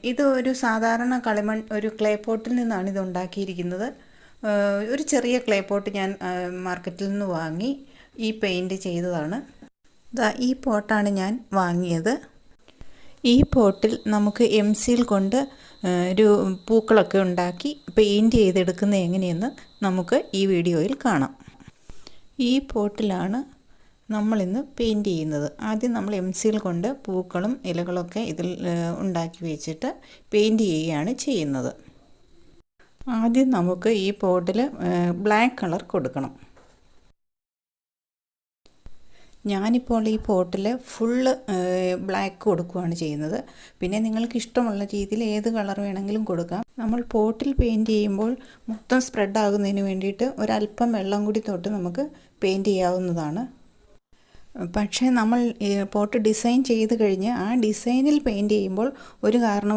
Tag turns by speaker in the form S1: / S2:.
S1: ഇത് ഒരു സാധാരണ കളിമൺ ഒരു ക്ലേ പോട്ടിൽ നിന്നാണ് ഇത് ഉണ്ടാക്കിയിരിക്കുന്നത്. ഒരു ചെറിയ ക്ലേ പോട്ട് ഞാൻ മാർക്കറ്റിൽ നിന്ന് വാങ്ങി ഈ പെയിൻറ് ചെയ്തതാണ്. ഈ പോട്ടാണ് ഞാൻ വാങ്ങിയത്. ഈ പോട്ടിൽ നമുക്ക് എംസിൽ കൊണ്ട് ഒരു പൂക്കളൊക്കെ ഉണ്ടാക്കി പെയിൻറ് ചെയ്തെടുക്കുന്നത് എങ്ങനെയെന്ന് നമുക്ക് ഈ വീഡിയോയിൽ കാണാം. ഈ പോട്ടിലാണ് നമ്മളിന്ന് പെയിൻറ് ചെയ്യുന്നത്. ആദ്യം നമ്മൾ എംസിൽ കൊണ്ട് പൂക്കളും ഇലകളൊക്കെ ഇതിൽ ഉണ്ടാക്കി വെച്ചിട്ട് പെയിൻറ് ചെയ്യുകയാണ് ചെയ്യുന്നത്. ആദ്യം നമുക്ക് ഈ പോട്ടിൽ ബ്ലാക്ക് കളർ കൊടുക്കണം. ഞാനിപ്പോൾ ഈ പോട്ടിൽ ഫുള്ള് ബ്ലാക്ക് കൊടുക്കുകയാണ് ചെയ്യുന്നത്. പിന്നെ നിങ്ങൾക്ക് ഇഷ്ടമുള്ള രീതിയിൽ ഏത് കളർ വേണമെങ്കിലും കൊടുക്കാം. നമ്മൾ പോട്ടിൽ പെയിൻറ് ചെയ്യുമ്പോൾ മൊത്തം സ്പ്രെഡ് ആകുന്നതിന് വേണ്ടിയിട്ട് ഒരല്പം വെള്ളം കൂടി തൊട്ട് നമുക്ക് പെയിൻറ് ചെയ്യാവുന്നതാണ്. പക്ഷേ നമ്മൾ പോട്ട് ഡിസൈൻ ചെയ്ത് കഴിഞ്ഞ് ആ ഡിസൈനിൽ പെയിൻറ് ചെയ്യുമ്പോൾ ഒരു കാരണം